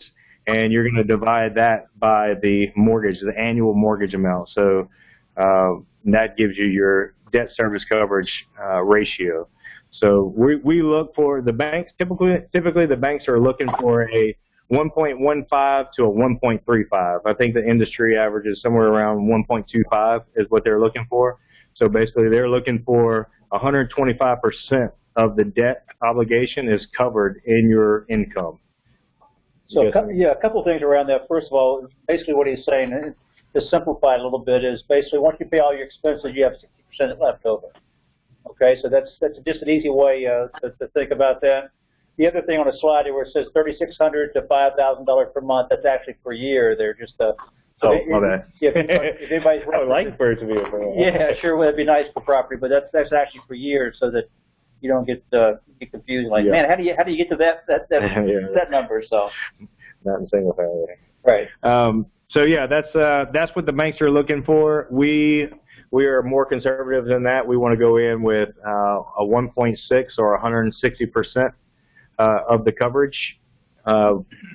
and you're going to divide that by the mortgage, the annual mortgage amount. So that gives you your debt service coverage ratio. So we look for the banks. Typically the banks are looking for a 1.15 to a 1.35. I think the industry average is somewhere around 1.25 is what they're looking for. So basically they're looking for 125% of the debt obligation is covered in your income. So a couple of things around that. First of all, basically what he's saying, to simplify it a little bit, is basically once you pay all your expenses, you have 60% left over. Okay, so that's just an easy way to think about that. The other thing on the slide where it says $3,600 to $5,000 per month, that's actually per year. They're just my bad. If anybody's I would like for it to be a per month. Yeah, sure, well, that'd be nice for property, but that's actually per year, so that you don't get confused. Like, man, how do you get to that number? So not in single family. Right. So yeah, that's what the banks are looking for. We are more conservative than that. We want to go in with a 1.6 or 160% of the coverage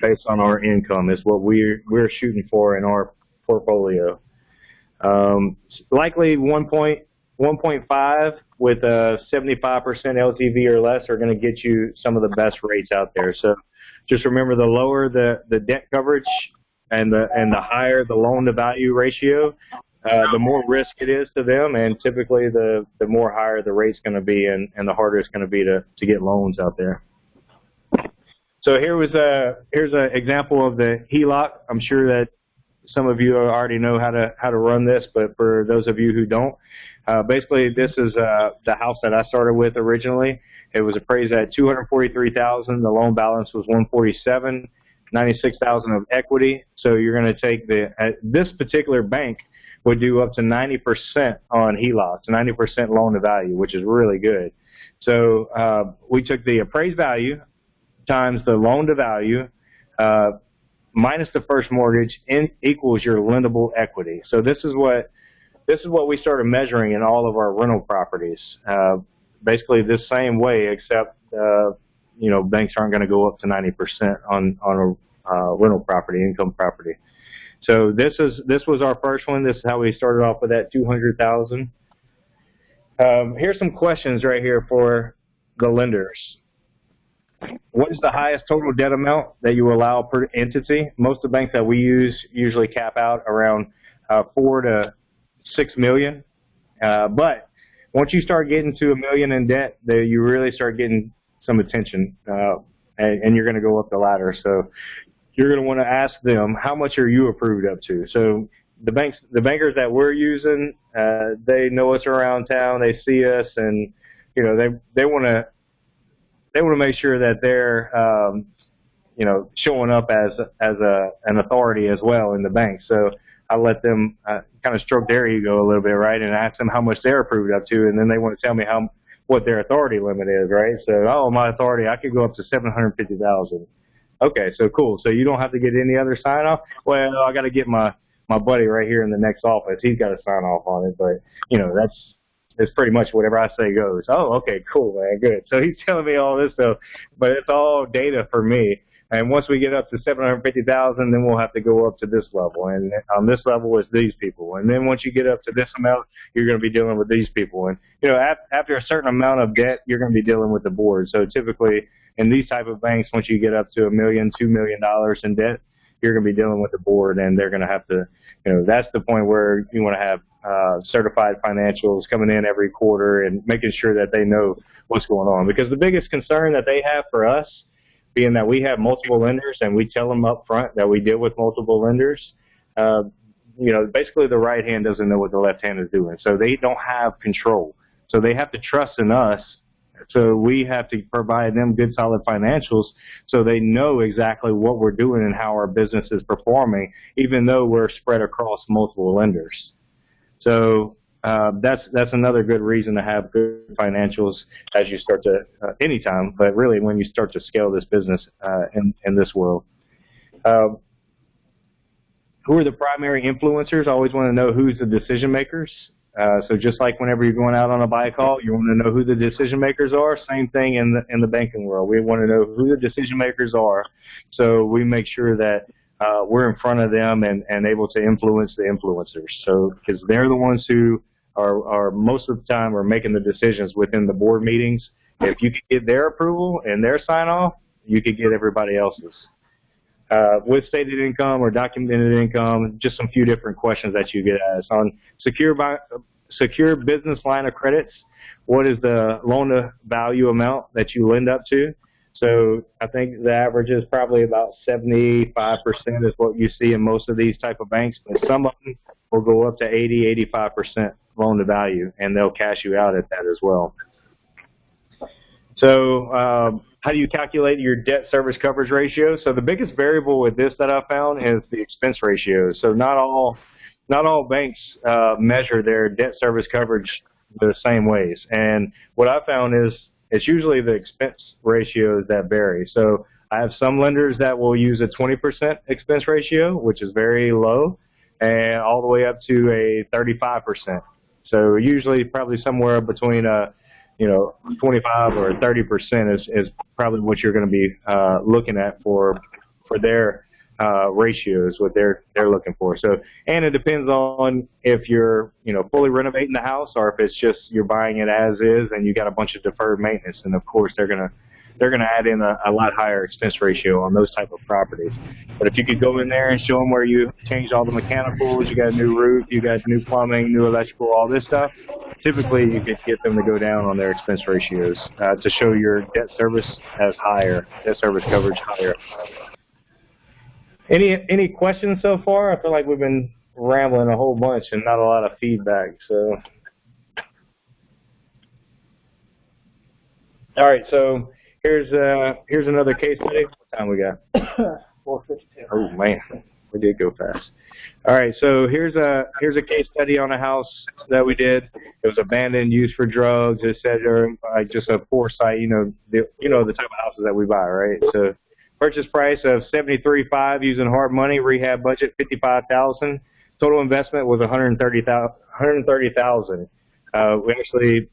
based on our income is what we're shooting for in our portfolio. Likely 1.5 with a 75% LTV or less are going to get you some of the best rates out there. So just remember, the lower the debt coverage and the higher the loan to value ratio, the more risk it is to them, and typically the more higher the rate's going to be, and the harder it's going to be to get loans out there. So here's an example of the HELOC. I'm sure that some of you already know how to run this, but for those of you who don't, basically this is the house that I started with originally. It was appraised at $243,000. The loan balance was $147,000, $96,000 of equity. So you're going to take this particular bank would do up to 90% on HELOCs, 90% loan to value, which is really good. So we took the appraised value times the loan to value minus the first mortgage equals your lendable equity. So this is what we started measuring in all of our rental properties. Basically this same way, except banks aren't going to go up to 90% on a rental property, income property. So this was our first one. This is how we started off with that $200,000. Here's some questions right here for the lenders. What is the highest total debt amount that you allow per entity? Most of the banks that we use usually cap out around $4 to $6 million. But once you start getting to $1 million in debt, you really start getting some attention, and you're going to go up the ladder. So you're going to want to ask them, how much are you approved up to? So the bankers that we're using, they know us around town, they see us, and they want to make sure that they're showing up as an authority as well in the bank. So I let them kind of stroke their ego a little bit, right, and ask them how much they're approved up to, and then they want to tell me what their authority limit is, right? So, oh, my authority, I could go up to $750,000. Okay, so cool. So you don't have to get any other sign off? Well, I got to get my buddy right here in the next office. He's got to sign off on it, but it's pretty much whatever I say goes. Oh, okay, cool, man, good. So he's telling me all this stuff, but it's all data for me. And once we get up to $750,000, then we'll have to go up to this level. And on this level is these people. And then once you get up to this amount, you're going to be dealing with these people. And after a certain amount of debt, you're going to be dealing with the board. So typically, in these type of banks, once you get up to $1 million, $2 million in debt, you're going to be dealing with the board, and they're going to have to, that's the point where you want to have certified financials coming in every quarter and making sure that they know what's going on. Because the biggest concern that they have for us, being that we have multiple lenders and we tell them up front that we deal with multiple lenders, basically the right hand doesn't know what the left hand is doing. So they don't have control. So they have to trust in us. So we have to provide them good, solid financials so they know exactly what we're doing and how our business is performing, even though we're spread across multiple lenders. So that's another good reason to have good financials as you start to anytime, but really when you start to scale this business in this world. Who are the primary influencers? I always want to know who's the decision makers. So just like whenever you're going out on a buy call, you want to know who the decision makers are. Same thing in the banking world. We want to know who the decision makers are, so we make sure that we're in front of them and able to influence the influencers. So because they're the ones who are most of the time are making the decisions within the board meetings. If you could get their approval and their sign off, you could get everybody else's. With stated income or documented income, just some few different questions that you get asked. On secure business line of credits, what is the loan to value amount that you lend up to? So I think the average is probably about 75% is what you see in most of these type of banks, but some of them will go up to 80–85% loan to value, and they'll cash you out at that as well. So how do you calculate your debt service coverage ratio? So the biggest variable with this that I found is the expense ratio. So not all banks measure their debt service coverage the same ways. And what I found is it's usually the expense ratios that vary. So I have some lenders that will use a 20% expense ratio, which is very low, and all the way up to a 35%. So usually probably somewhere between 25 or 30% is probably what you're going to be looking at for their ratios, what they're looking for. So, and it depends on if you're fully renovating the house or if it's just you're buying it as is and you got a bunch of deferred maintenance. And of course they're gonna add in a lot higher expense ratio on those type of properties. But if you could go in there and show them where you changed all the mechanicals, you got a new roof, you got new plumbing, new electrical, all this stuff, typically you could get them to go down on their expense ratios to show your debt service as higher, debt service coverage higher. Any questions so far? I feel like we've been rambling a whole bunch and not a lot of feedback. So, all right. So here's another case study. What time we got? 4:52. Oh man, we did go fast. All right. So here's a case study on a house that we did. It was abandoned, used for drugs, etc. Like just a poor site. The type of houses that we buy, right? So. Purchase price of $73,500 using hard money. Rehab budget $55,000. Total investment was $130,000. We actually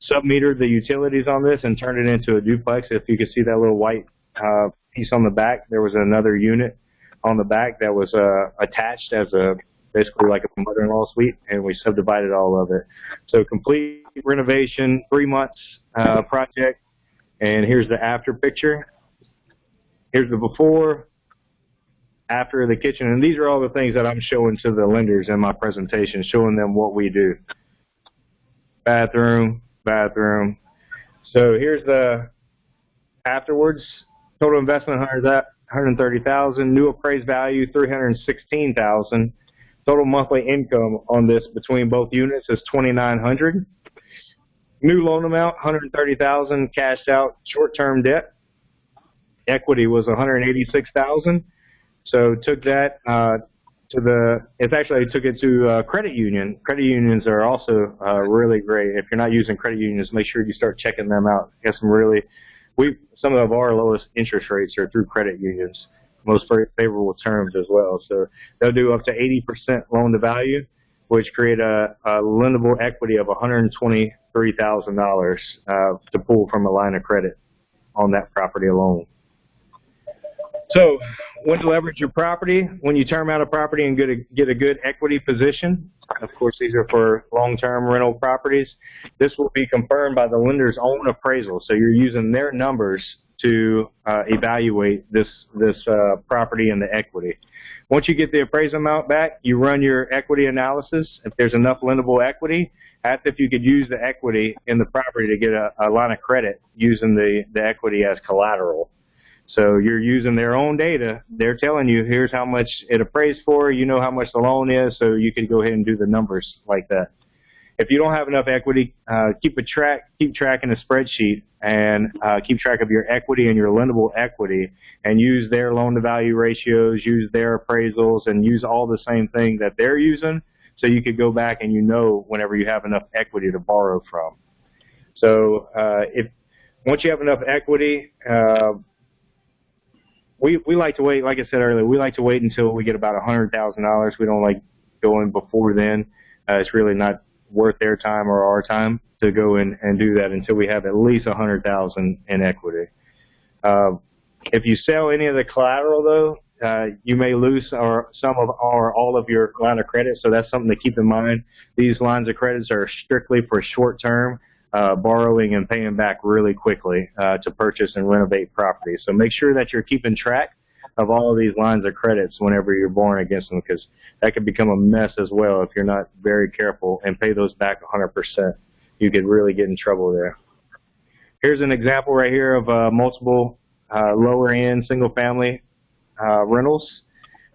sub-metered the utilities on this and turned it into a duplex. If you can see that little white piece on the back, there was another unit on the back that was attached as basically like a mother-in-law suite, and we subdivided all of it. So complete renovation, 3 months project, and here's the after picture. Here's the before, after the kitchen, and these are all the things that I'm showing to the lenders in my presentation, showing them what we do. Bathroom. So here's the afterwards. Total investment $130,000. New appraised value $316,000. Total monthly income on this between both units is $2,900. New loan amount $130,000. Cashed out short-term debt. Equity was $186,000, so took that took it to a credit union. Credit unions are also really great. If you're not using credit unions, make sure you start checking them out. Get some of our lowest interest rates are through credit unions, most favorable terms as well. So they'll do up to 80% loan to value, which create a lendable equity of $123,000 to pull from a line of credit on that property alone. So when to leverage your property, when you term out a property and get a good equity position. Of course, these are for long-term rental properties. This will be confirmed by the lender's own appraisal. So you're using their numbers to evaluate this property and the equity. Once you get the appraisal amount back, you run your equity analysis. If there's enough lendable equity, ask if you could use the equity in the property to get a line of credit using the equity as collateral. So you're using their own data. They're telling you, here's how much it appraised for. You know how much the loan is, so you can go ahead and do the numbers like that. If you don't have enough equity, keep track in a spreadsheet and keep track of your equity and your lendable equity, and use their loan to value ratios, use their appraisals, and use all the same thing that they're using so you could go back and you know whenever you have enough equity to borrow from. So if once you have enough equity, we like to wait. Like I said earlier, we like to wait until we get about $100,000. We don't like going before then. It's really not worth their time or our time to go in and do that until we have at least $100,000 in equity. If you sell any of the collateral, though, you may lose some of or all of your line of credit. So that's something to keep in mind. These lines of credits are strictly for short-term borrowing and paying back really quickly to purchase and renovate property. So make sure that you're keeping track of all of these lines of credits whenever you're borrowing against them, because that could become a mess as well if you're not very careful and pay those back 100%. You could really get in trouble there. Here's an example right here of multiple lower-end single-family rentals.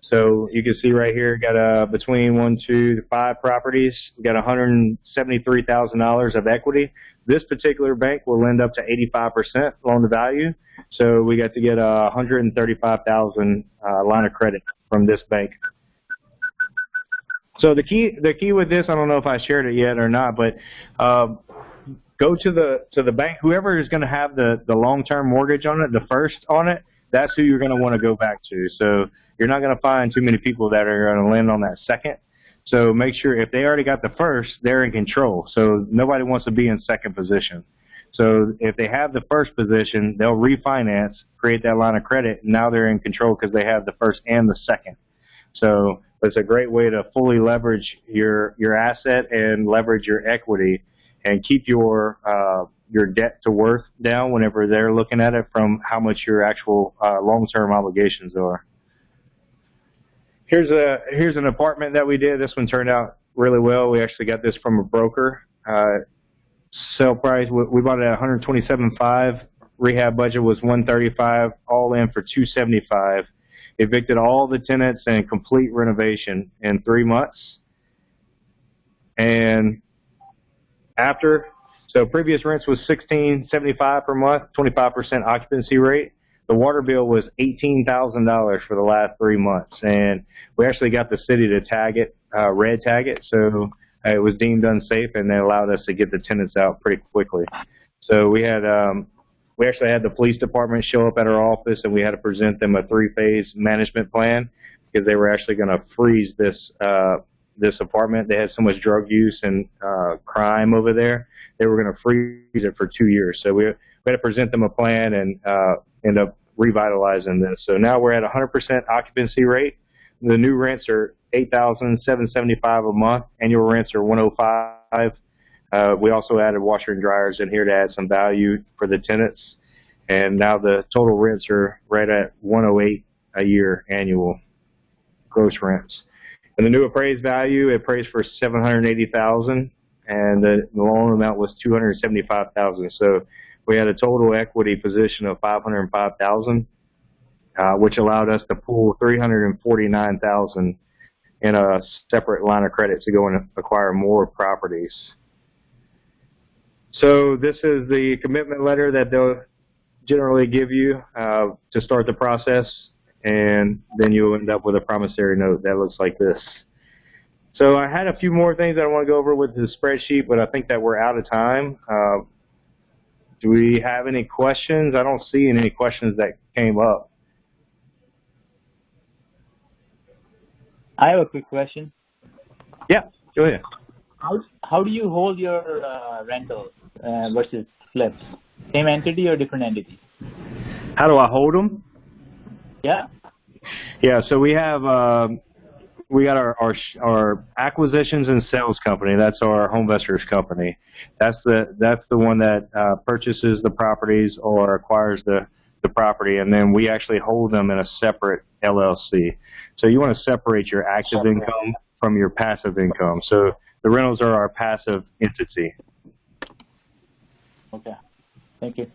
So you can see right here, got between 1, 2 to 5 properties. We got $173,000 of equity. This particular bank will lend up to 85% loan to value. So we got to get $135,000 line of credit from this bank. So the key with this, I don't know if I shared it yet or not, but go to the bank. Whoever is going to have the long-term mortgage on it, the first on it, that's who you're going to want to go back to. So you're not going to find too many people that are going to land on that second. So make sure if they already got the first, they're in control. So nobody wants to be in second position. So if they have the first position, they'll refinance, create that line of credit, and now they're in control because they have the first and the second. So it's a great way to fully leverage your asset and leverage your equity and keep your debt to worth down whenever they're looking at it from how much your actual long-term obligations are. Here's an apartment that we did. This one turned out really well. We actually got this from a broker. Sale price, we bought it at $127,500. Rehab budget was $135,000, all in for $275,000. Evicted all the tenants and complete renovation in 3 months. And after, so previous rents was $1,675 per month, 25% occupancy rate. The water bill was $18,000 for the last 3 months, and we actually got the city to tag it, red tag it, so it was deemed unsafe, and they allowed us to get the tenants out pretty quickly. So we actually had the police department show up at our office, and we had to present them a 3-phase management plan because they were actually going to freeze this apartment. They had so much drug use and crime over there, they were going to freeze it for 2 years. So we had to present them a plan and end up revitalizing this. So now we're at 100% occupancy rate. The new rents are $8,775 a month. Annual rents are $105. We also added washer and dryers in here to add some value for the tenants. And now the total rents are right at $108 a year annual gross rents. And the new appraised value, it appraised for $780,000, and the loan amount was $275,000. So we had a total equity position of $505,000, which allowed us to pull $349,000 in a separate line of credit to go and acquire more properties. So this is the commitment letter that they'll generally give you to start the process, and then you'll end up with a promissory note that looks like this. So I had a few more things that I want to go over with the spreadsheet, but I think that we're out of time. Do we have any questions? I don't see any questions that came up. I have a quick question. Yeah, go ahead. How do you hold your rentals versus flips? Same entity or different entity? How do I hold them? Yeah. Yeah, so we have we got our acquisitions and sales company. That's our home investors company. That's the one that purchases the properties or acquires the property, and then we actually hold them in a separate LLC. So you want to separate your active income from your passive income. So the rentals are our passive entity. Okay. Thank you.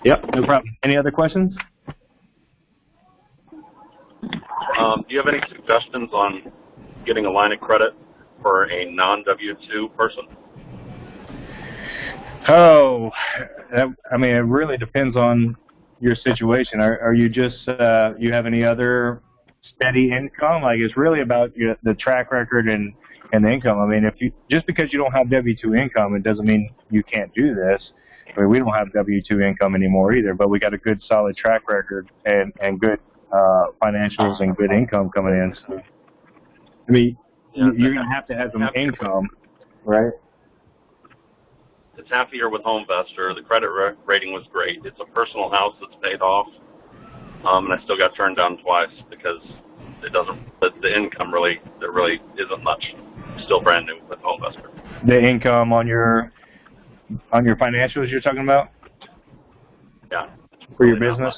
Yep, no problem. Any other questions? Do you have any suggestions on getting a line of credit for a non-W-2 person? Oh, I mean, it really depends on your situation. Are you just, you have any other steady income. Like it's really about the track record and the income. I mean, just because you don't have W-2 income, it doesn't mean you can't do this. I mean, we don't have W-2 income anymore either, but we got a good solid track record and good financials and good income coming in. So, I mean, you're going to have some income, right? It's half a year with HomeVestor. The credit rating was great. It's a personal house that's paid off, and I still got turned down twice because the income there really isn't much. Still brand new with HomeVestor. The income on your financials you're talking about? Yeah. For your business?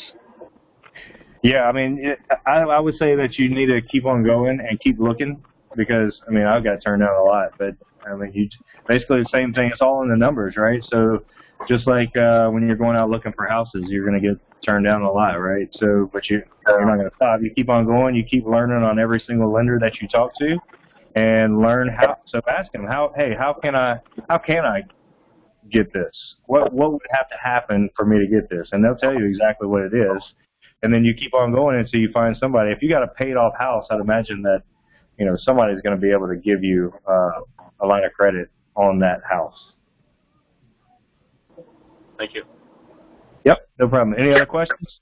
Yeah, I mean, I would say that you need to keep on going and keep looking because, I mean, I've got turned down a lot, but, I mean, basically the same thing. It's all in the numbers, right? So just like when you're going out looking for houses, you're going to get turned down a lot, right? So, but you're not going to stop. You keep on going. You keep learning on every single lender that you talk to and learn how. So ask them, how can I get this? What would have to happen for me to get this? And they'll tell you exactly what it is. And then you keep on going until you find somebody. If you got a paid-off house, I'd imagine that, you know, somebody's going to be able to give you a line of credit on that house. Thank you. Yep, no problem. Any other questions?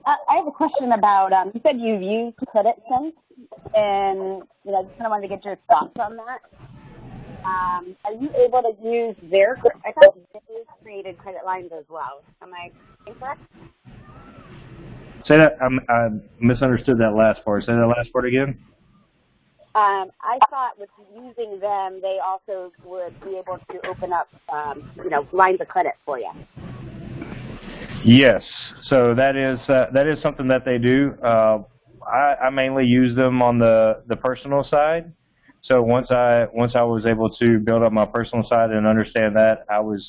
I have a question about, you said you've used Credit Sense, and you know, I just kind of wanted to get your thoughts on that. Are you able to use their, I thought they created credit lines as well. Am I incorrect? Say that, I misunderstood that last part. Say that last part again. I thought with using them, they also would be able to open up, you know, lines of credit for you. Yes, so that is something that they do. I mainly use them on the personal side. So once I was able to build up my personal side and understand that, I was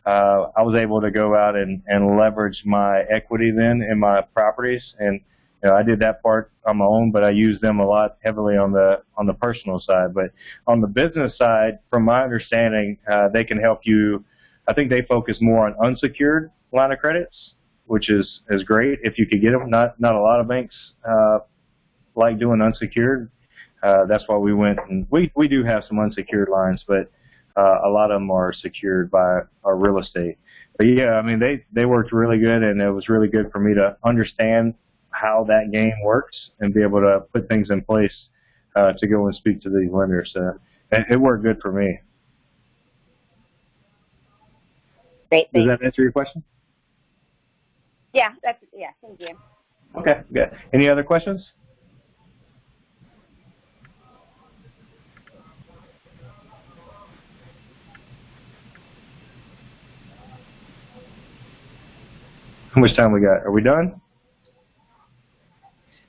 able to go out and leverage my equity then in my properties, and you know, I did that part on my own, but I used them a lot heavily on the personal side. But on the business side, from my understanding, they can help you. I think they focus more on unsecured line of credits, which is great if you could get them. Not a lot of banks like doing unsecured. That's why we went, and we do have some unsecured lines, but a lot of them are secured by our real estate. But yeah, I mean, they worked really good, and it was really good for me to understand how that game works and be able to put things in place to go and speak to these lenders. It worked good for me. Great, does that answer your question? Yeah, thank you. Okay, good. Any other questions? How much time we got? Are we done?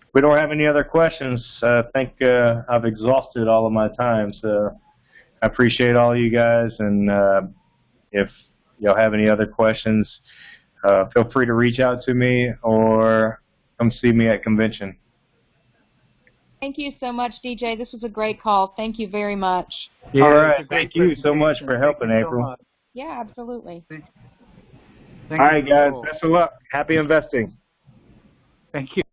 If we don't have any other questions, I think I've exhausted all of my time. So I appreciate all you guys, and if y'all have any other questions, feel free to reach out to me or come see me at convention. Thank you so much, DJ. This was a great call. Thank you very much. Yeah, all right. Thank you so much for helping, April. Yeah, absolutely. All right, guys. Best of luck. Happy investing. Thank you.